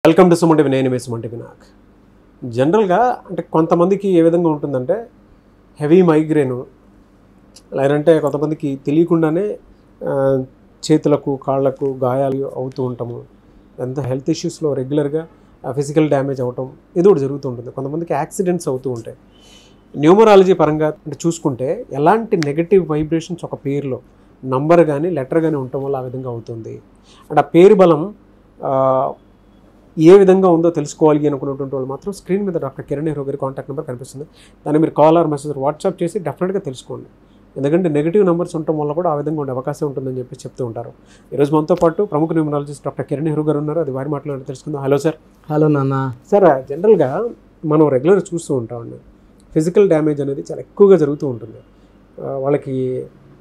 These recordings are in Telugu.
Welcome to Suman TV. నేను సుమన్ టీవీ. నాకు జనరల్గా అంటే కొంతమందికి ఏ విధంగా ఉంటుందంటే హెవీ మైగ్రేను, లేదంటే కొంతమందికి తెలియకుండానే చేతులకు కాళ్ళకు గాయాలు అవుతూ ఉంటాము. ఎంత హెల్త్ ఇష్యూస్లో రెగ్యులర్గా ఫిజికల్ డ్యామేజ్ అవటం ఏదో ఒకటి జరుగుతూ ఉంటుంది. కొంతమందికి యాక్సిడెంట్స్ అవుతూ ఉంటాయి. న్యూమరాలజీ పరంగా అంటే చూసుకుంటే ఎలాంటి నెగటివ్ వైబ్రేషన్స్ ఒక పేరులో నంబర్ కానీ లెటర్ కానీ ఉండటం వల్ల ఆ విధంగా అవుతుంది. అంటే ఆ పేరు బలం ఏ విధంగా ఉందో తెలుసుకోవాలి అనుకున్నటువంటి వాళ్ళు మాత్రం స్క్రీన్ మీద డాక్టర్ కిరణ్ నెహ్రూ గారి కాంటాక్ట్ నెంబర్ కనిపిస్తుంది. దాన్ని మీరు కాల్ ఆర్ మెసేజ్ వాట్సాప్ చేసి డెఫినెట్గా తెలుసుకోండి. ఎందుకంటే నెగిటివ్ నెంబర్స్ ఉండటం వల్ల కూడా ఆ విధంగా ఉండే అవకాశం ఉంటుందని చెప్పి చెప్తూ ఉంటారు. ఈరోజు మనతో పాటు ప్రముఖ న్యూమరాలజిస్ట్ డాక్టర్ కిరణ్ నెహ్రూ గారు ఉన్నారు. అది వారి మాటలు తెలుసుకుందాం. Hello sir. హలో నాన్న. సార్, జనరల్గా మనం రెగ్యులర్ చూస్తూ ఉంటామండి, ఫిజికల్ డ్యామేజ్ అనేది చాలా ఎక్కువగా జరుగుతూ ఉంటుంది. వాళ్ళకి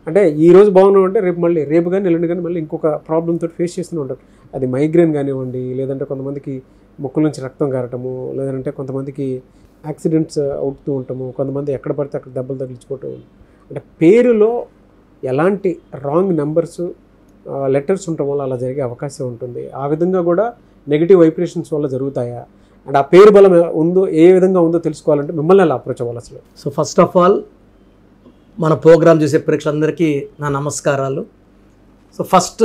అంటే ఈ రోజు బాగున్నాం అంటే రేపు కానీ ఎల్లుండి కానీ మళ్ళీ ఇంకొక ప్రాబ్లంతో ఫేస్ చేస్తూనే ఉంటారు. అది మైగ్రేన్ కానివ్వండి, లేదంటే కొంతమందికి ముక్కుల నుంచి రక్తం కారటము, లేదంటే కొంతమందికి యాక్సిడెంట్స్ అవుతూ ఉంటాము, కొంతమంది ఎక్కడ పడితే అక్కడ దెబ్బలు తగిలించుకోవటం. అంటే పేరులో ఎలాంటి రాంగ్ నెంబర్స్ లెటర్స్ ఉండటం వల్ల అలా జరిగే అవకాశం ఉంటుంది. ఆ విధంగా కూడా నెగిటివ్ వైబ్రేషన్స్ వల్ల జరుగుతాయా? అండ్ ఆ పేరు బలం ఉందో ఏ విధంగా ఉందో తెలుసుకోవాలంటే మిమ్మల్ని ఎలా అప్రోచ్ అవ్వాలి అసలు? సో ఫస్ట్ ఆఫ్ ఆల్ మన ప్రోగ్రామ్ చూసే ప్రేక్షకులందరికీ నా నమస్కారాలు. సో ఫస్ట్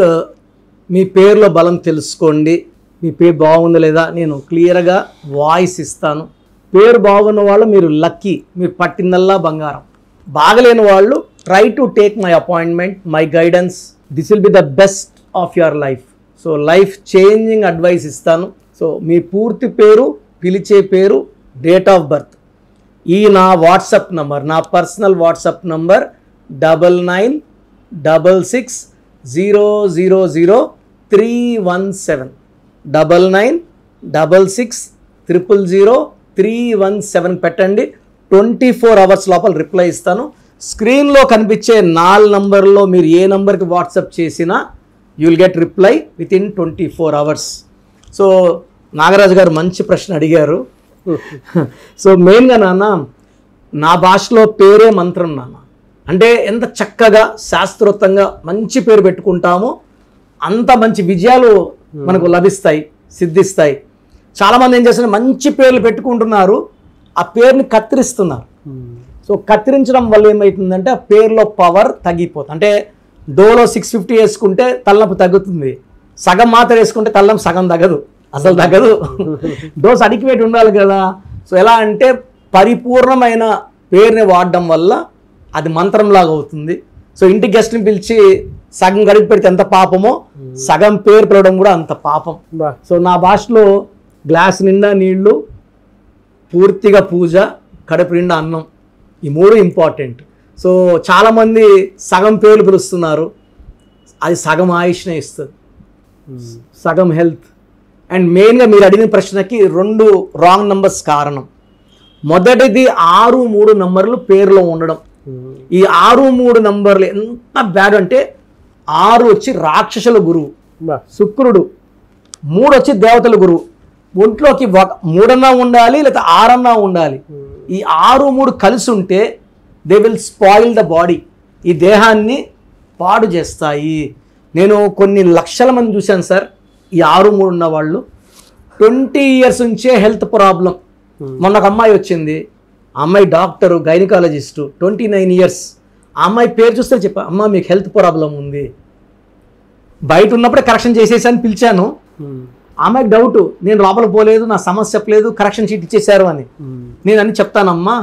మీ పేరులో బలం తెలుసుకోండి. మీ పేరు బాగుందా లేదా నేను క్లియర్గా వాయిస్ ఇస్తాను. పేరు బాగున్న వాళ్ళు మీరు లక్కీ, మీరు పట్టిందల్లా బంగారం. బాగలేని వాళ్ళు try to take my appointment, my guidance. This will be the best of your life. So life changing advice ఇస్తాను. సో మీ పూర్తి పేరు, పిలిచే పేరు, డేట్ ఆఫ్ బర్త్, ఈ నా వాట్సాప్ నంబర్, నా పర్సనల్ వాట్సాప్ నంబర్ 9966000317 9966000317 పెట్టండి. 24 hours లోపల రిప్లై ఇస్తాను. స్క్రీన్లో కనిపించే 4 నంబర్లో మీరు ఏ నంబర్కి వాట్సాప్ చేసినా you will get reply with in 24 hours. So Nagaraju గారు మంచి ప్రశ్న అడిగారు. సో మెయిన్గా నాన్న, నా భాషలో పేరే మంత్రం నాన్న. అంటే ఎంత చక్కగా శాస్త్రోక్తంగా మంచి పేరు పెట్టుకుంటామో అంత మంచి విజయాలు మనకు లభిస్తాయి, సిద్ధిస్తాయి. చాలామంది ఏం చేస్తున్నారు, మంచి పేర్లు పెట్టుకుంటున్నారు, ఆ పేరుని కత్తిరిస్తున్నారు. సో కత్తిరించడం వల్ల ఏమవుతుందంటే ఆ పేరులో పవర్ తగ్గిపోతుంది. అంటే డోలో 650 వేసుకుంటే తలనొప్పి తగ్గుతుంది, సగం మాత్రం వేసుకుంటే తలనొప్పి సగం తగ్గదు, అసలు తగ్గదు. డోస్ అడిక్వేట్ ఉండాలి కదా. సో ఎలా అంటే పరిపూర్ణమైన పేరుని వాడడం వల్ల అది మంత్రంలాగా అవుతుంది. సో ఇంటి గెస్ట్ని పిలిచి సగం గడిపి పెడితే ఎంత పాపమో, సగం పేరు పిలవడం కూడా అంత పాపం. సో నా భాషలో గ్లాస్ నిండా నీళ్లు, పూర్తిగా పూజ, కడుపు నిండా అన్నం, ఈ 3 ఇంపార్టెంట్. సో చాలామంది సగం పేర్లు పిలుస్తున్నారు, అది సగం ఆయుష్నే ఇస్తుంది, సగం హెల్త్. అండ్ మెయిన్గా మీరు అడిగిన ప్రశ్నకి 2 రాంగ్ నంబర్స్ కారణం. మొదటిది 6-3 నంబర్లు పేరులో ఉండడం. ఈ 6-3 నంబర్లు ఎంత బ్యాడ్ అంటే 6 వచ్చి రాక్షసుల గురువు శుక్రుడు, 3 వచ్చి దేవతల గురువు. ఒంట్లోకి 3 ఉండాలి లేదా 6 ఉండాలి. ఈ 6-3 కలిసి ఉంటే they will spoil the body, ఈ దేహాన్ని పాడు చేస్తాయి. నేను కొన్ని లక్షల మంది చూశాను సార్, ఈ 6-3 ఉన్న వాళ్ళు 20 years నుంచే హెల్త్ ప్రాబ్లం. మొన్న ఒక అమ్మాయి వచ్చింది, ఆ అమ్మాయి డాక్టరు, గైనకాలజిస్టు, 29 years. ఆ అమ్మాయి పేరు చూస్తే చెప్పా, అమ్మ మీకు హెల్త్ ప్రాబ్లం ఉంది. బయట ఉన్నప్పుడే కరెక్షన్ చేసేసాను, పిలిచాను. ఆ అమ్మాయికి డౌట్, నేను లోపల పోలేదు, నా సమస్య చెప్పలేదు, కరెక్షన్ షీట్ ఇచ్చేశారు అని. నేను అన్ని చెప్తానమ్మా,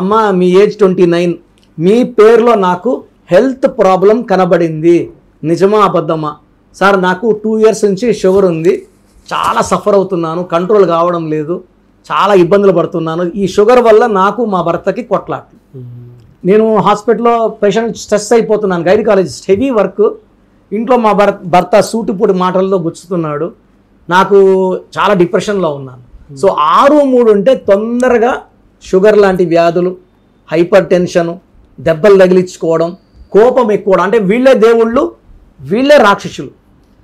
అమ్మ మీ ఏజ్ 29, మీ పేరులో నాకు హెల్త్ ప్రాబ్లం కనబడింది, నిజమా అబద్ధమా? సార్ నాకు 2 years నుంచి షుగర్ ఉంది, చాలా సఫర్ అవుతున్నాను, కంట్రోల్ కావడం లేదు, చాలా ఇబ్బందులు పడుతున్నాను, ఈ షుగర్ వల్ల నాకు మా భర్తకి కొట్లాట్లు. నేను హాస్పిటల్లో పేషెంట్ స్ట్రెస్ అయిపోతున్నాను, గైనకాలజిస్ట్, హెవీ వర్క్, ఇంట్లో మా భర్త సూటిపూడి మాటల్లో గుచ్చుతున్నాడు, నాకు చాలా డిప్రెషన్లో ఉన్నాను. సో 6-3 ఉంటే తొందరగా షుగర్ లాంటి వ్యాధులు, హైపర్ టెన్షను, దెబ్బలు తగిలించుకోవడం, కోపం ఎక్కువ. అంటే వీళ్ళే దేవుళ్ళు, వీళ్ళే రాక్షసులు.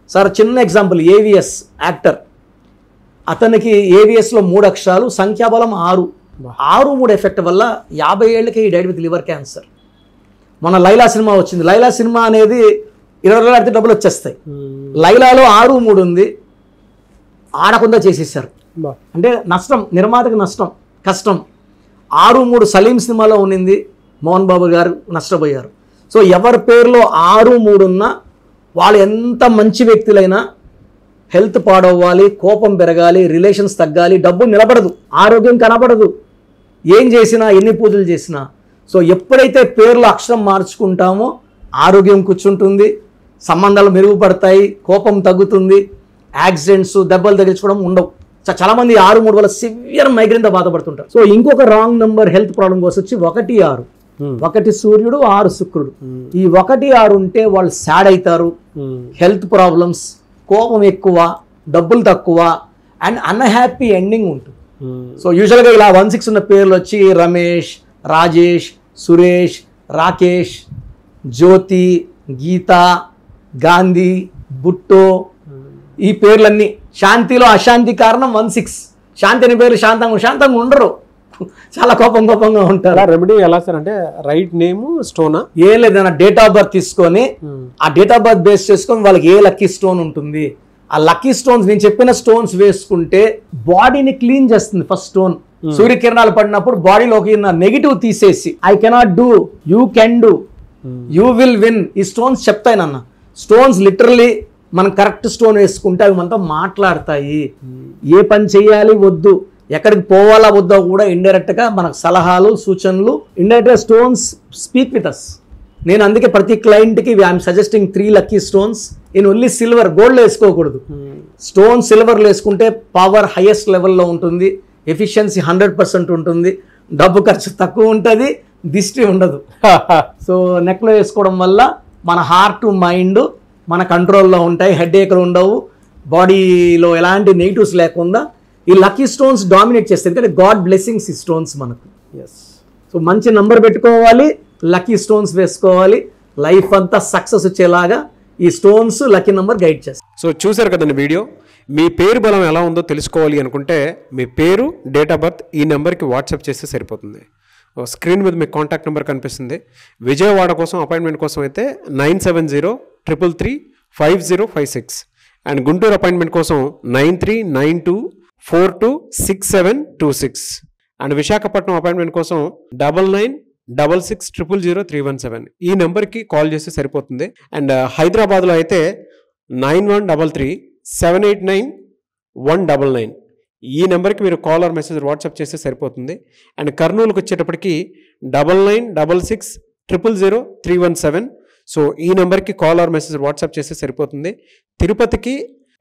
సార్ చిన్న ఎగ్జాంపుల్, ఏవిఎస్ యాక్టర్, అతనికి ఏవిఎస్లో 3 అక్షరాలు, సంఖ్యాబలం 6. 6-3 ఎఫెక్ట్ వల్ల 50 ఏళ్ళకే ఈ డైడ్ విత్ లివర్ క్యాన్సర్. మన లైలా సినిమా వచ్చింది. లైలా సినిమా అనేది 20 రోజులు ఆడితే డబ్బులు వచ్చేస్తాయి. లైలాలో 6-3 ఉంది, ఆడకుండా చేసేసారు. బా. అంటే నష్టం, నిర్మాతకు నష్టం, కష్టం. 6-3 సలీం సినిమాలో ఉన్నింది, మోహన్ బాబు గారు నష్టపోయారు. సో ఎవరి పేరులో 6-3 ఉన్నా వాళ్ళు ఎంత మంచి వ్యక్తులైనా హెల్త్ పాడవ్వాలి, కోపం పెరగాలి, రిలేషన్స్ తగ్గాలి, డబ్బు నిలబడదు, ఆరోగ్యం కనబడదు, ఏం చేసినా ఎన్ని పూజలు చేసినా. సో ఎప్పుడైతే పేర్లు అక్షరం మార్చుకుంటామో ఆరోగ్యం కూర్చుంటుంది, సంబంధాలు మెరుగుపడతాయి, కోపం తగ్గుతుంది, యాక్సిడెంట్స్ దెబ్బలు తగిలించుకోవడం ఉండవు. చాలామంది 6-3 వల్ల సివియర్ మైగ్రేన్తో బాధపడుతుంటారు. సో ఇంకొక రాంగ్ నెంబర్ హెల్త్ ప్రాబ్లం కోసం వచ్చి 1-6. 1 సూర్యుడు, 6 శుక్రుడు. ఈ 1-6 ఉంటే వాళ్ళు సాడ్ అవుతారు, హెల్త్ ప్రాబ్లమ్స్, కోపం ఎక్కువ, డబ్బులు తక్కువ అండ్ అన్హ్యాపీ ఎండింగ్ ఉంటుంది. సో యూజువల్గా ఇలా 1-6 ఉన్న పేర్లు వచ్చి రమేష్, రాజేష్, సురేష్, రాకేష్, జ్యోతి, గీత, గాంధీ, బుట్టో, ఈ పేర్లన్నీ. శాంతిలో అశాంతి కారణం 1-6. శాంతి అనే పేరు శాంతంగా ఉండరు, చాలా కోపంగా ఉంటారు. రెమెడీ ఎలా సార్ అంటే రైట్ నేమ్ స్టోనా? ఏం లేదన్నా డేట్ ఆఫ్ బర్త్ తీసుకొని ఆ డేట్ ఆఫ్ బర్త్ బేస్ చేసుకొని వాళ్ళకి ఏ లక్కీ స్టోన్ ఉంటుంది, ఆ లక్కీ స్టోన్స్ నేను చెప్పిన స్టోన్స్ వేసుకుంటే బాడీని క్లీన్ చేస్తుంది. ఫస్ట్ స్టోన్ సూర్యకిరణాలు పడినప్పుడు బాడీలోకి నెగిటివ్ తీసేసి I cannot do, you can do, you will win, ఈ స్టోన్స్ చెప్తాయి నాన్న. స్టోన్స్ లిటరల్లీ మనం కరెక్ట్ స్టోన్ వేసుకుంటే అవి మనతో మాట్లాడతాయి. ఏ పని చేయాలి వద్దు, ఎక్కడికి పోవాలా వద్దా కూడా ఇండైరెక్ట్గా మనకు సలహాలు, సూచనలు, ఇండైరెక్ట్గా స్టోన్స్ స్పీక్ విత్ అస్. నేను అందుకే ప్రతి క్లయింట్కి I'm suggesting 3 lucky stones in only silver. గోల్డ్లో వేసుకోకూడదు, స్టోన్ సిల్వర్లో వేసుకుంటే పవర్ హైయెస్ట్ లెవెల్లో ఉంటుంది, ఎఫిషియన్సీ 100% ఉంటుంది, డబ్బు ఖర్చు తక్కువ ఉంటుంది, దిష్టి ఉండదు. సో నెక్లో వేసుకోవడం వల్ల మన హార్ట్, మైండ్ మన కంట్రోల్లో ఉంటాయి, హెడేక్లు ఉండవు, బాడీలో ఎలాంటి నెగిటివ్స్ లేకుండా ఈ లక్కీ స్టోన్స్ డామినేట్ చేస్తాయి. ఎందుకంటే గాడ్ బ్లెస్సింగ్స్ ఈ స్టోన్స్ మనకు. సో మంచి నంబర్ పెట్టుకోవాలి, లక్కీ స్టోన్స్ వేసుకోవాలి, లైఫ్ అంతా సక్సెస్ వచ్చేలాగా ఈ స్టోన్స్ లక్కీ నంబర్ గైడ్ చేస్తాయి. సో చూసారు కదండి వీడియో. మీ పేరు బలం ఎలా ఉందో తెలుసుకోవాలి అనుకుంటే మీ పేరు, డేట్ ఆఫ్ బర్త్ ఈ నెంబర్కి వాట్సాప్ చేస్తే సరిపోతుంది. స్క్రీన్ మీద మీకు కాంటాక్ట్ నెంబర్ కనిపిస్తుంది. విజయవాడ కోసం అపాయింట్మెంట్ కోసం అయితే 9703335056 అండ్ గుంటూరు అపాయింట్మెంట్ కోసం 9392426726 అండ్ విశాఖపట్నం అపాయింట్మెంట్ కోసం 9966600317 ఈ నెంబర్కి కాల్ చేస్తే సరిపోతుంది. అండ్ హైదరాబాద్లో అయితే 9133789199 ఈ నెంబర్కి మీరు కాల్ ఆర్ మెసేజ్ వాట్సాప్ చేస్తే సరిపోతుంది. అండ్ కర్నూలుకి వచ్చేటప్పటికి 9966000317 సో ఈ నెంబర్కి కాల్ ఆర్ మెసేజ్ వాట్సాప్ చేస్తే సరిపోతుంది. తిరుపతికి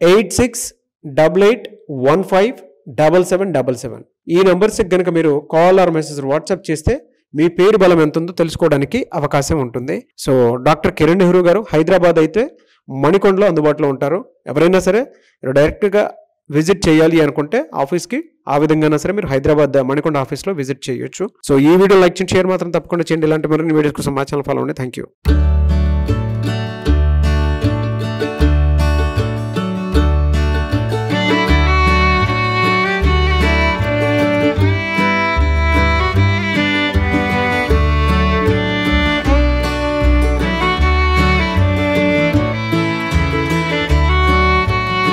8688157777 ఈ నెంబర్స్కి కనుక మీరు కాల్ ఆర్ మెసేజ్ వాట్సాప్ చేస్తే మీ పేరు బలం ఎంత ఉందో తెలుసుకోవడానికి అవకాశం ఉంటుంది. సో డాక్టర్ కిరణ్ నెహ్రూ గారు హైదరాబాద్ అయితే మణికొండలో అందుబాటులో ఉంటారు. ఎవరైనా సరే డైరెక్ట్గా విజిట్ చేయాలి అనుకుంటే ఆఫీస్కి ఆ విధంగా సరే మీరు హైదరాబాద్ మణికొండ ఆఫీస్లో విజిట్ చేయొచ్చు. సో ఈ వీడియో లైక్ చేయండి, షేర్ మాత్రం తప్పకుండా చేయండి. ఇలాంటి మరిన్ని వీడియోస్ కోసం మా ఛానల్ ఫాలో అవ్వండి. Thank you.